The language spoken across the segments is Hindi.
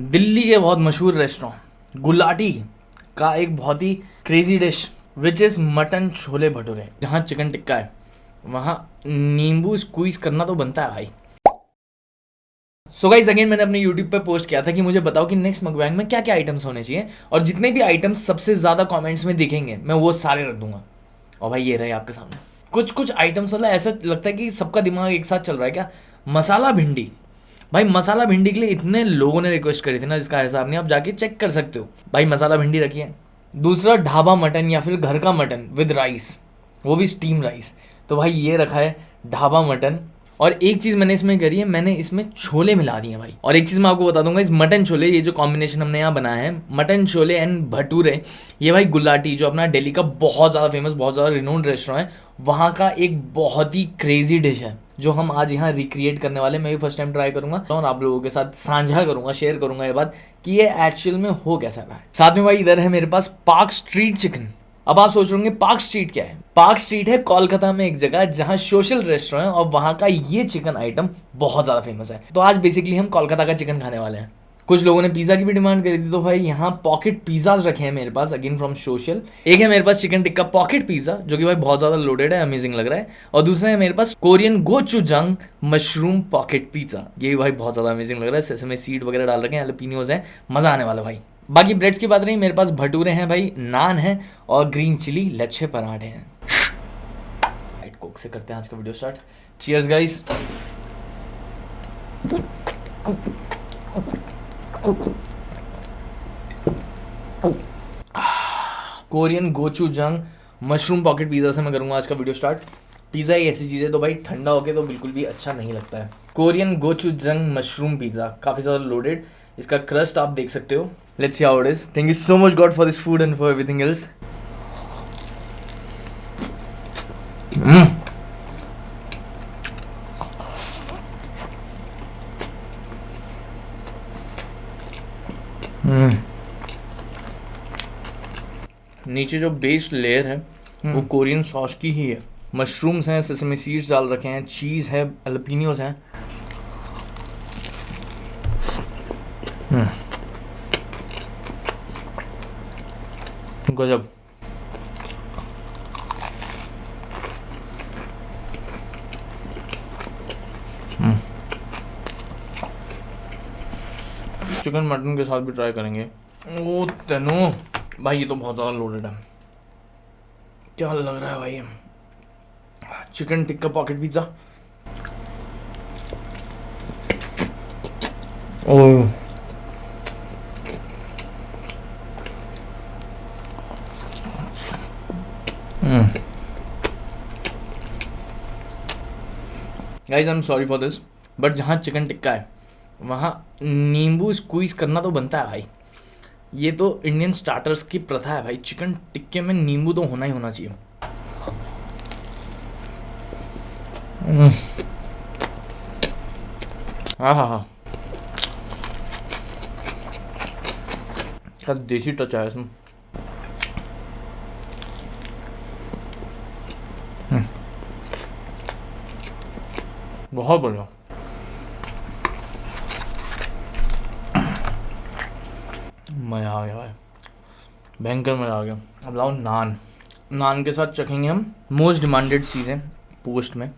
दिल्ली के बहुत मशहूर रेस्टोरेंट गुलाटी का एक बहुत ही crazy dish which is mutton chole bhature. जहाँ चिकन टिक्का है वहाँ नींबू स्क्वीज करना तो बनता है भाई। सो गाइस अगेन मैंने अपने यूट्यूब पे पोस्ट किया था कि मुझे बताओ कि नेक्स्ट मकबैंग में क्या क्या आइटम्स होने चाहिए, और जितने भी आइटम्स सबसे ज़्यादा कमेंट्स में दिखेंगे मैं वो सारे रख दूंगा। और भाई ये रहे आपके सामने कुछ कुछ आइटम्स। मतलब ऐसा लगता है कि सबका दिमाग एक साथ चल रहा है क्या। मसाला भिंडी, भाई मसाला भिंडी के लिए इतने लोगों ने रिक्वेस्ट करी थी ना, जिसका हिसाब नहीं, आप जाके चेक कर सकते हो। भाई मसाला भिंडी रखिए। दूसरा ढाबा मटन या फिर घर का मटन विद राइस, वो भी स्टीम राइस। तो भाई ये रखा है ढाबा मटन। और एक चीज़ मैंने इसमें करी है, मैंने इसमें छोले मिला दिए भाई। और एक चीज़ मैं आपको बता दूंगा, इस मटन छोले, ये जो कॉम्बिनेशन हमने यहाँ बनाया है मटन छोले एंड भटूरे, ये भाई गुलाटी जो अपना दिल्ली का बहुत ज़्यादा फेमस, बहुत ज़्यादा रिनोन्ड रेस्टोरेंट है, वहाँ का एक बहुत ही क्रेजी डिश है जो हम आज यहाँ रिक्रिएट करने वाले। मैं भी फर्स्ट टाइम ट्राई करूंगा और आप लोगों के साथ साझा करूंगा, शेयर करूंगा ये बात कि ये एक्चुअल में हो कैसा रहा है। साथ में भाई इधर है मेरे पास पार्क स्ट्रीट चिकन। अब आप सोच रहे होंगे पार्क स्ट्रीट क्या है। पार्क स्ट्रीट है कोलकाता में एक जगह जहाँ सोशल रेस्टोरेंट है और वहाँ का ये चिकन आइटम बहुत ज़्यादा फेमस है। तो आज बेसिकली हम कोलकाता का चिकन खाने वाले हैं। कुछ लोगों ने पिज़्ज़ा की भी डिमांड करी थी, तो भाई यहाँ पॉकेट पिज़्ज़ाज रखे हैं मेरे पास, अगेन फ्रॉम सोशल। एक है मेरे पास चिकन टिक्का पॉकेट पिज़्ज़ा जो कि भाई बहुत ज़्यादा लोडेड है, अमेजिंग लग रहा है। और दूसरा है मेरे पास Korean gochujang mushroom pocket pizza, ये भी भाई बहुत ज़्यादा अमेजिंग लग रहा है। सेसमे सीड वगैरह डाल रखे हैं, जैलपिनोज हैं, मज़ा आने वाला भाई। बाकी ब्रेड्स की बात रही, मेरे पास भटूरे हैं भाई, नान है और ग्रीन चिली लच्छे पराठे हैं। राइट कोक से करते हैं आज का video start. Cheers guys. Korean gochujang mushroom pocket pizza से मैं करूंगा आज का वीडियो स्टार्ट। पिज़्ज़ा एक ऐसी चीज़ है तो भाई ठंडा होके तो बिल्कुल भी अच्छा नहीं लगता है। कोरियन गोचुजंग मशरूम पिज़्ज़ा काफ़ी ज़्यादा लोडेड, इसका क्रस्ट आप देख सकते हो। Let's see how it is. Thank you so much God for this food and for everything else. नीचे जो बेस लेयर है वो कोरियन सॉस की ही है। मशरूम्स हैं, सेसमी सीड्स डाल रखे हैं, चीज़ है, जैलपिनोज हैं। गजब। चिकन मटन के साथ भी ट्राई करेंगे। ओ तेनो भाई ये तो बहुत ज़्यादा लोडेड है। क्या लग रहा है भाई, chicken tikka pocket pizza. Oh guys I am sorry for this, but जहाँ चिकन टिक्का है वहाँ नींबू स्क्वीज करना तो बनता है भाई। ये तो इंडियन स्टार्टर्स की प्रथा है भाई, चिकन टिक्के में नींबू तो होना ही होना चाहिए। हाँ हाँ हाँ, क्या देसी टच है इसमें। बहुत बढ़िया। मज़ा आ गया भाई, भयंकर मज़ा आ गया। अब लाओ नान। नान के साथ चखेंगे हम मोस्ट डिमांडेड चीज़ें पोस्ट में,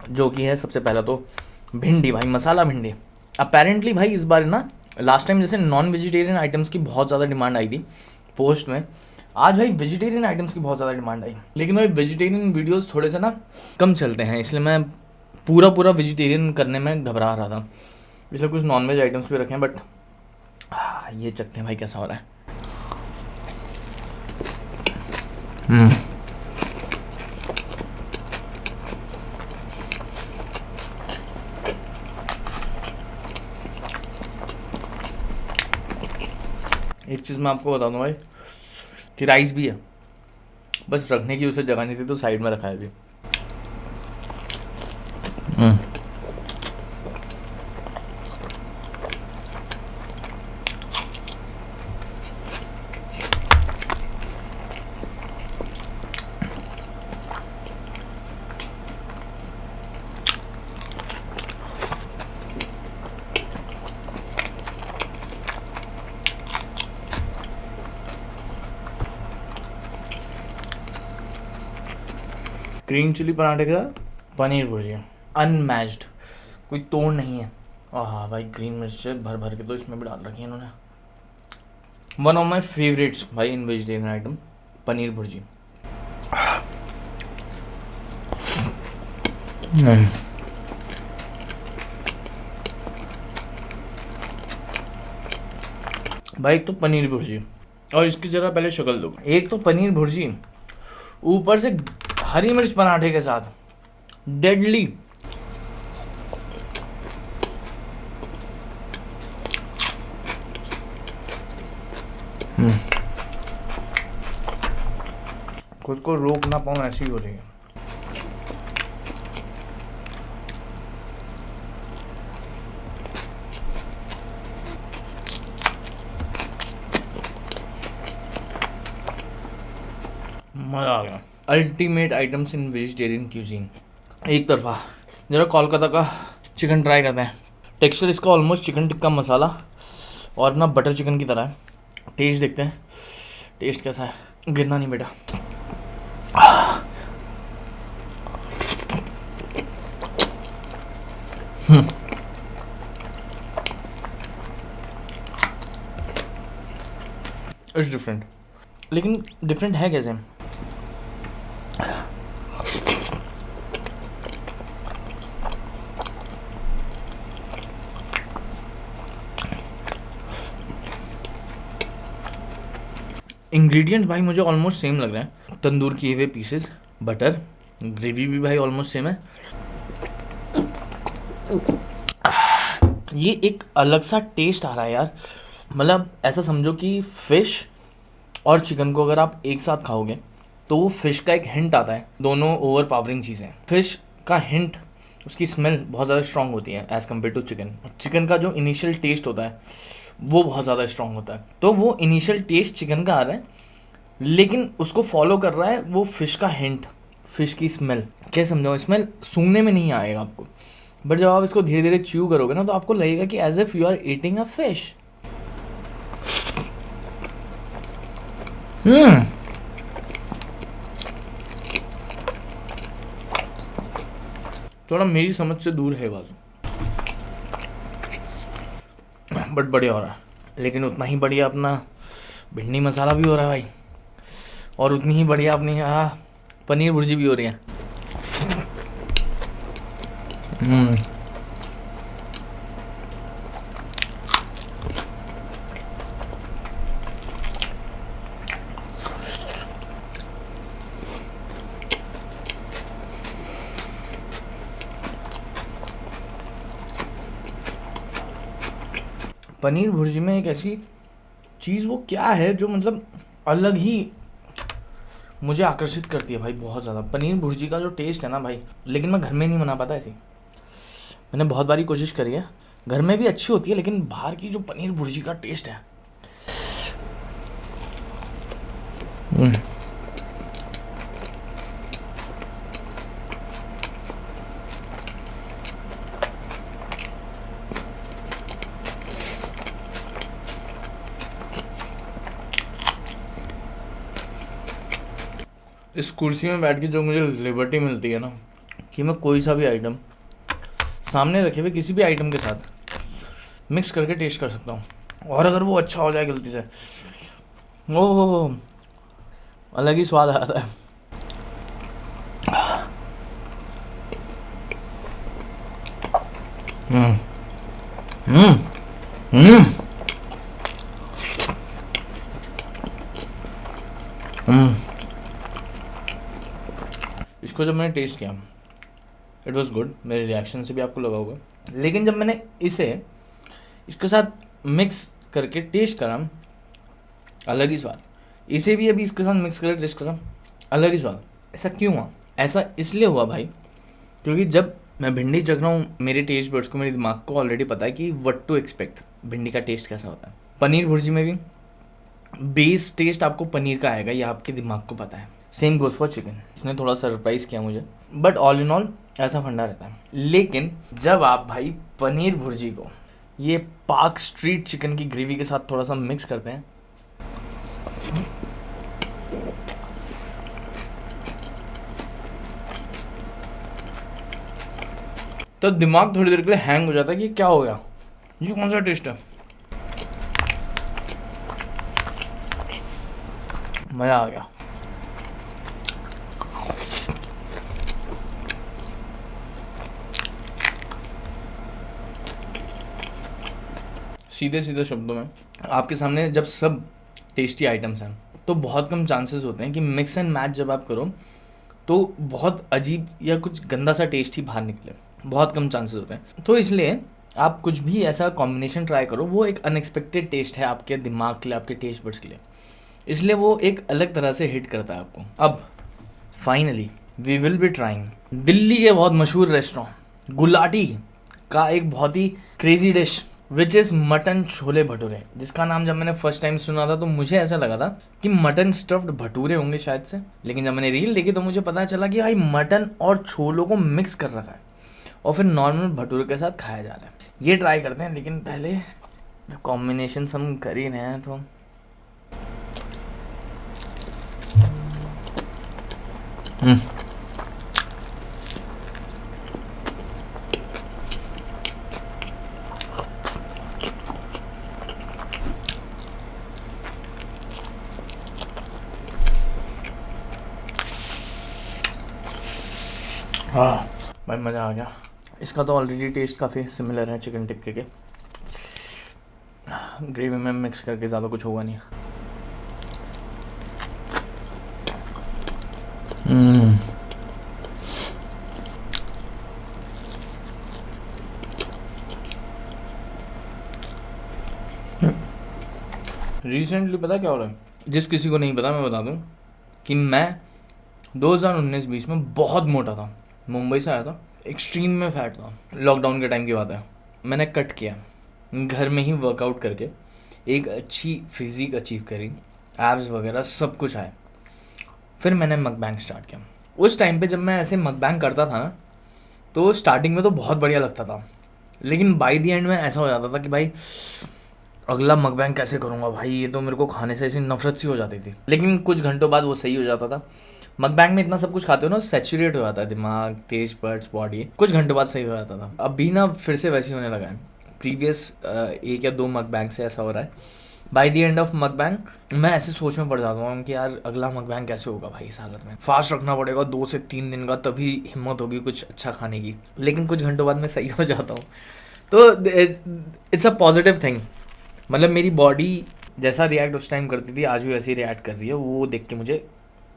जो कि है सबसे पहला तो भिंडी भाई, मसाला भिंडी। अपेरेंटली भाई इस बार ना, लास्ट टाइम जैसे नॉन वेजिटेरियन आइटम्स की बहुत ज़्यादा डिमांड आई थी पोस्ट में, आज भाई वेजिटेरियन आइटम्स की बहुत ज़्यादा डिमांड आई। लेकिन भाई वेजिटेरियन वीडियोस थोड़े से ना कम चलते हैं, इसलिए मैं पूरा वेजिटेरियन करने में घबरा रहा था, इसलिए कुछ नॉन वेज आइटम्स भी रखे हैं। बट ये चखते हैं भाई कैसा हो रहा है। एक चीज़ मैं आपको बता दूं भाई कि राइस भी है, बस रखने की उसे जगह नहीं थी तो साइड में रखा है अभी। ग्रीन चिली पराठे के साथ पनीर भुर्जी, अनमैच्ड, कोई तोड़ नहीं है। और हाँ भाई, ग्रीन मिर्च भर भर के तो इसमें भी डाल रखी है इन्होंने। वन ऑफ माई फेवरेट्स भाई इन वेजिटेरियन आइटम, पनीर भुर्जी। भाई एक तो पनीर भुर्जी, और इसकी जरा पहले शक्ल दो। एक तो पनीर भुर्जी, ऊपर से हरी मिर्च पराठे के साथ, डेडली। खुद को रोक ना पाऊं ऐसी हो रही है। मजा आ गया। Ultimate items in vegetarian cuisine. एक तरफा जरा कोलकाता का चिकन ट्राई करते हैं। टेक्सचर इसका ऑलमोस्ट चिकन टिक्का मसाला और ना बटर चिकन की तरह है। टेस्ट देखते हैं, टेस्ट कैसा है। गिरना नहीं बेटा। इट्स डिफरेंट, लेकिन डिफरेंट है कैसे? इंग्रेडिएंट्स भाई मुझे ऑलमोस्ट सेम लग रहे हैं। तंदूर किए हुए पीसेस, बटर, ग्रेवी भी भाई ऑलमोस्ट सेम है। ये एक अलग सा टेस्ट आ रहा है यार। मतलब ऐसा समझो कि फ़िश और चिकन को अगर आप एक साथ खाओगे तो वो फ़िश का एक हिंट आता है। दोनों ओवर पावरिंग चीज़ें। फ़िश का हिंट, उसकी स्मेल बहुत ज़्यादा स्ट्रॉन्ग होती है as compare to chicken. Chicken का जो इनिशियल टेस्ट होता है वो बहुत ज़्यादा स्ट्रॉन्ग होता है। तो वो इनिशियल टेस्ट चिकन का आ रहा है, लेकिन उसको फॉलो कर रहा है वो फ़िश का हिंट, फ़िश की स्मेल। क्या समझाओ, स्मेल सूंघने में नहीं आएगा आपको, बट जब आप इसको धीरे धीरे च्यू करोगे ना तो आपको लगेगा कि as if you are eating a fish. थोड़ा मेरी समझ से दूर है बात, बट बढ़िया हो रहा है। लेकिन उतना ही बढ़िया अपना भिंडी मसाला भी हो रहा है भाई, और उतनी ही बढ़िया अपनी पनीर भुर्जी भी हो रही है। पनीर भुर्जी में एक ऐसी चीज़ वो क्या है जो मतलब अलग ही मुझे आकर्षित करती है भाई बहुत ज़्यादा। पनीर भुर्जी का जो टेस्ट है ना भाई, लेकिन मैं घर में नहीं बना पाता ऐसी। मैंने बहुत बारी कोशिश करी है, घर में भी अच्छी होती है, लेकिन बाहर की जो पनीर भुर्जी का टेस्ट है। इस कुर्सी में बैठ के जो मुझे लिबर्टी मिलती है ना, कि मैं कोई सा भी आइटम सामने रखे हुए किसी भी आइटम के साथ मिक्स करके टेस्ट कर सकता हूँ, और अगर वो अच्छा हो जाए गलती से, ओ अलग ही स्वाद आता है। इसको जब मैंने टेस्ट किया इट वॉज गुड, मेरे रिएक्शन से भी आपको लगा होगा। लेकिन जब मैंने इसके साथ मिक्स करके टेस्ट करा, अलग ही स्वाद। इसे भी अभी इसके साथ मिक्स करके टेस्ट करा, अलग ही स्वाद। ऐसा क्यों हुआ? ऐसा इसलिए हुआ भाई क्योंकि जब मैं भिंडी चख रहा हूँ, मेरे टेस्ट बड्स को, मेरे दिमाग को ऑलरेडी पता है कि व्हाट टू एक्सपेक्ट, भिंडी का टेस्ट कैसा होता है। पनीर भुर्जी में भी बेस टेस्ट आपको पनीर का आएगा, ये आपके दिमाग को पता है। Same goes for chicken. इसने थोड़ा सरप्राइज़ किया मुझे, बट ऑल इन ऑल ऐसा फंडा रहता है। लेकिन जब आप भाई पनीर भुर्जी को ये पाक स्ट्रीट चिकन की ग्रेवी के साथ थोड़ा सा मिक्स करते हैं, तो दिमाग थोड़ी देर के लिए हैंग हो जाता है कि क्या हो गया, ये कौन सा टेस्ट है। मज़ा आ गया। सीधे सीधे शब्दों में आपके सामने जब सब टेस्टी आइटम्स हैं तो बहुत कम चांसेस होते हैं कि मिक्स एंड मैच जब आप करो तो बहुत अजीब या कुछ गंदा सा टेस्ट ही बाहर निकले, बहुत कम चांसेस होते हैं। तो इसलिए आप कुछ भी ऐसा कॉम्बिनेशन ट्राई करो, वो एक अनएक्सपेक्टेड टेस्ट है आपके दिमाग के लिए, आपके टेस्ट बड्स के लिए, इसलिए वो एक अलग तरह से हिट करता है आपको। अब finally we will be trying Delhi के बहुत मशहूर रेस्टोरेंट गुलाटी का एक बहुत ही crazy dish which is mutton chole bhature, जिसका नाम जब मैंने फर्स्ट टाइम सुना था तो मुझे ऐसा लगा था कि मटन स्टफ्ड भटूरे होंगे शायद से, लेकिन जब मैंने रील देखी तो मुझे पता चला कि भाई मटन और छोलों को मिक्स कर रखा है और फिर नॉर्मल भटूरे के साथ खाया जा रहा है। ये ट्राई करते हैं, लेकिन पहले कॉम्बिनेशन हम कर ही रहे हैं तो हाँ भाई मज़ा आ गया। इसका तो ऑलरेडी टेस्ट काफ़ी सिमिलर है चिकन टिक्के के, ग्रेवी में मिक्स करके ज़्यादा कुछ होगा नहीं। रिसेंटली पता क्या हो रहा है, जिस किसी को नहीं पता मैं बता दूं कि मैं 2019-20 में बहुत मोटा था, मुंबई से आया था, एक्सट्रीम में फैट था, लॉकडाउन के टाइम की बात है। मैंने कट किया, घर में ही वर्कआउट करके एक अच्छी फिजिक अचीव करी, एब्स वगैरह सब कुछ आए। फिर मैंने मकबैंग स्टार्ट किया। उस टाइम पे जब मैं ऐसे मकबैंग करता था ना तो स्टार्टिंग में तो बहुत बढ़िया लगता था, लेकिन बाय द एंड में ऐसा हो जाता था कि भाई अगला मकबैंग कैसे करूँगा भाई, ये तो मेरे को खाने से ऐसी नफरत सी हो जाती थी। लेकिन कुछ घंटों बाद वो सही हो जाता था। मकबैंग में इतना सब कुछ खाते हो ना, सैचुरेट हो जाता है दिमाग, टेस्ट बड्स, बॉडी, कुछ घंटों बाद सही हो जाता था। अभी ना फिर से वैसे होने लगा है। प्रीवियस 1 या 2 मकबैंग से ऐसा हो रहा है। By the end of mukbang मैं ऐसे सोच में पड़ जाता हूँ कि यार अगला मकबैंग कैसे होगा भाई, इस हालत में फास्ट रखना पड़ेगा 2 से 3 दिन का, तभी हिम्मत होगी कुछ अच्छा खाने की। लेकिन कुछ घंटों बाद मैं सही हो जाता हूँ, तो इट्स अ पॉजिटिव थिंग। मतलब मेरी बॉडी जैसा रिएक्ट उस टाइम करती थी आज भी वैसे ही रिएक्ट कर रही है, वो देख के मुझे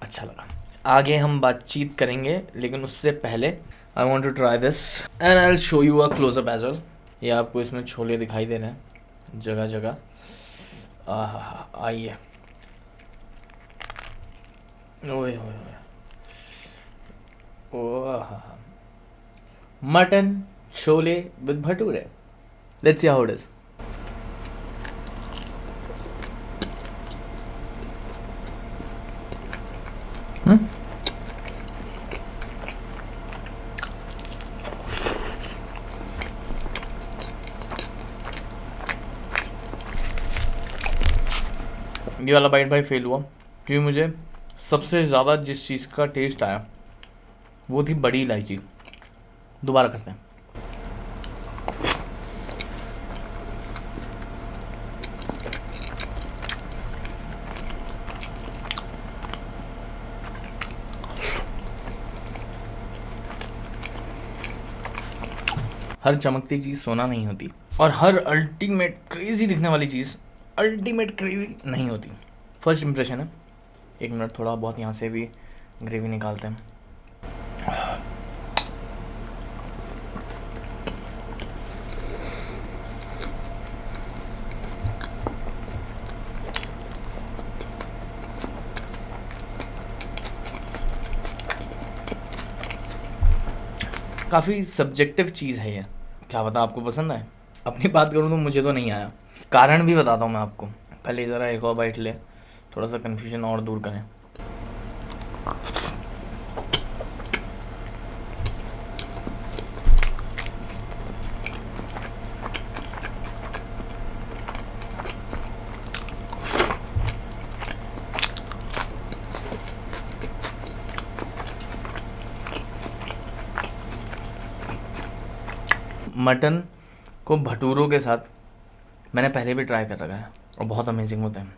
अच्छा लगा। आगे हम बातचीत करेंगे, लेकिन उससे पहले I want to try this and I will show you a close up as well. ये आपको इसमें छोले दिखाई दे रहे हैं जगह जगह। आइए, ओए ओए ओह, mutton chole with bhature. Let's see how it is. ये वाला बाइट भाई फेल हुआ क्योंकि मुझे सबसे ज़्यादा जिस चीज़ का टेस्ट आया वो थी बड़ी इलायची। दोबारा करते हैं। हर चमकती चीज़ सोना नहीं होती और हर अल्टीमेट क्रेजी दिखने वाली चीज़ अल्टीमेट क्रेजी नहीं होती। फर्स्ट इंप्रेशन है। 1 मिनट, थोड़ा बहुत यहाँ से भी ग्रेवी निकालते हैं। काफ़ी सब्जेक्टिव चीज़ है ये, क्या पता आपको पसंद आए। अपनी बात करूँ तो मुझे तो नहीं आया, कारण भी बताता हूँ मैं आपको। पहले ज़रा एक और बाइट ले, थोड़ा सा कन्फ्यूजन और दूर करें। मटन को भटूरों के साथ मैंने पहले भी ट्राई कर रखा है और बहुत अमेजिंग होता है।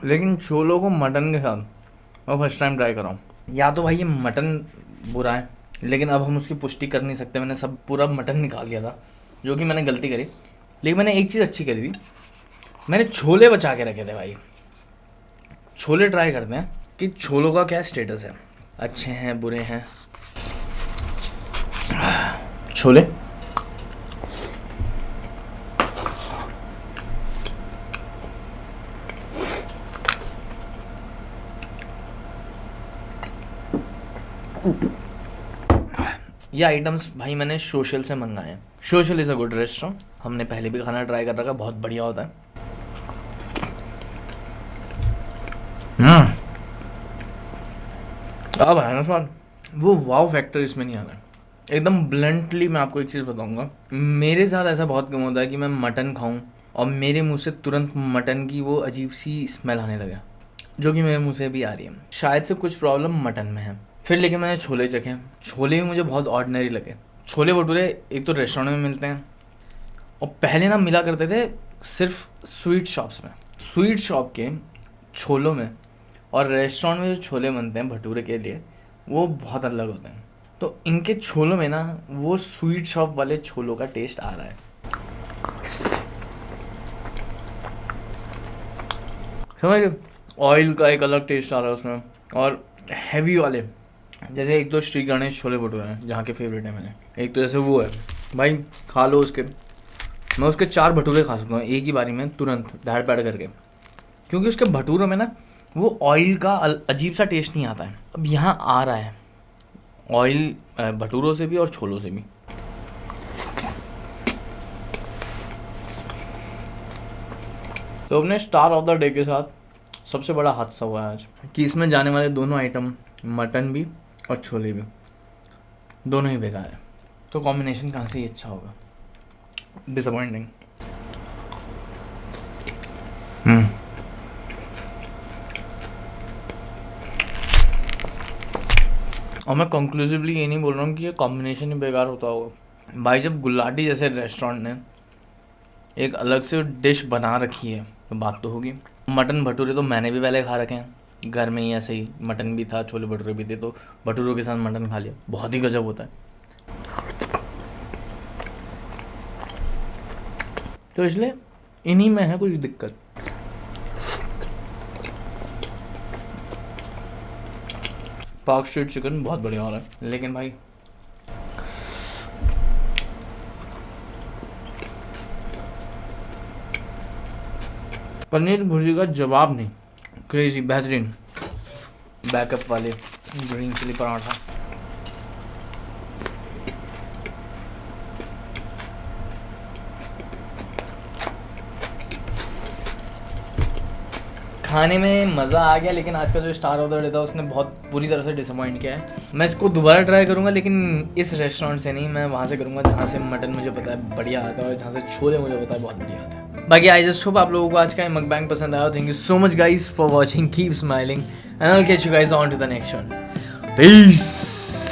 लेकिन छोलों को मटन के साथ मैं फर्स्ट टाइम ट्राई कर रहा हूँ। या तो भाई ये मटन बुरा है, लेकिन अब हम उसकी पुष्टि कर नहीं सकते। मैंने सब पूरा मटन निकाल दिया था, जो कि मैंने गलती करी। लेकिन मैंने एक चीज़ अच्छी करी थी, मैंने छोले बचा के रखे थे भाई। छोले ट्राई करते हैं कि छोलों का क्या स्टेटस है, अच्छे हैं बुरे हैं। छोले ये आइटम्स भाई मैंने सोशल से मंगाए हैं। Social is a good restaurant, हमने पहले भी खाना ट्राई कर रखा है, बहुत बढ़िया होता है। अब है ना स्वाद, वो वाव फैक्टर इसमें नहीं आ रहा है। एकदम ब्लंटली मैं आपको एक चीज़ बताऊंगा, मेरे साथ ऐसा बहुत कम होता है कि मैं मटन खाऊं और मेरे मुंह से तुरंत मटन की वो अजीब सी स्मेल आने लगे, जो कि मेरे मुंह से भी आ रही है। शायद से कुछ प्रॉब्लम मटन में है। फिर लेकिन मैंने छोले चखे, छोले भी मुझे बहुत ऑर्डिनरी लगे। छोले भटूरे एक तो रेस्टोरेंट में मिलते हैं, और पहले ना मिला करते थे सिर्फ स्वीट शॉप्स में। स्वीट शॉप के छोलों में और रेस्टोरेंट में जो छोले बनते हैं भटूरे के लिए, वो बहुत अलग होते हैं। तो इनके छोलों में ना वो स्वीट शॉप वाले छोलों का टेस्ट आ रहा है। समझ गए? ऑयल का एक अलग टेस्ट आ रहा है उसमें, और हैवी वाले, जैसे एक तो श्री गणेश छोले भटूरे हैं जहाँ के फेवरेट है मैंने, एक तो जैसे वो है भाई, खा लो उसके, मैं उसके 4 भटूरे खा सकता हूँ एक ही बारी में तुरंत दाड़ पैड़ करके, क्योंकि उसके भटूरों में ना वो ऑयल का अजीब सा टेस्ट नहीं आता है। अब यहाँ आ रहा है ऑयल भटूरों से भी और छोलों से भी। तो अपने स्टार ऑफ द डे के साथ सबसे बड़ा हादसा हुआ है आज कि इसमें जाने वाले दोनों आइटम, मटन भी और छोले भी, दोनों ही बेकार है। तो कॉम्बिनेशन कहाँ से ही अच्छा होगा, डिसअपॉइंटिंग। और मैं कंक्लूसिवली ये नहीं बोल रहा हूँ कि ये कॉम्बिनेशन ही बेकार होता होगा भाई। जब गुलाटी जैसे रेस्टोरेंट ने एक अलग से डिश बना रखी है तो बात तो होगी। मटन भटूरे तो मैंने भी पहले खा रखे हैं घर में ही, ऐसे ही मटन भी था, छोले भटूरे भी थे, तो भटूरों के साथ मटन खा लिया, बहुत ही गजब होता है। तो इसलिए इन्हीं में है कुछ दिक्कत। पार्क स्ट्रीट चिकन बहुत बढ़िया हो रहा है, लेकिन भाई पनीर भुर्जी का जवाब नहीं। क्रेजी, बेहतरीन, बैकअप वाले ग्रीन चिली पराठा। खाने में मज़ा आ गया, लेकिन आज का जो स्टार ऑफ द डे था उसने बहुत बुरी तरह से डिसअपॉइंट किया है। मैं इसको दोबारा ट्राई करूंगा, लेकिन इस रेस्टोरेंट से नहीं, मैं वहाँ से करूंगा जहाँ से मटन मुझे पता है बढ़िया आता है और जहाँ से छोले मुझे पता है बहुत बढ़िया आता है। बाकी आई जस्ट होप आप लोगों को आज का मकबैंग पसंद आया। Thank you so much guys for watching, keep smiling and I will catch you guys on to the next one. Piece.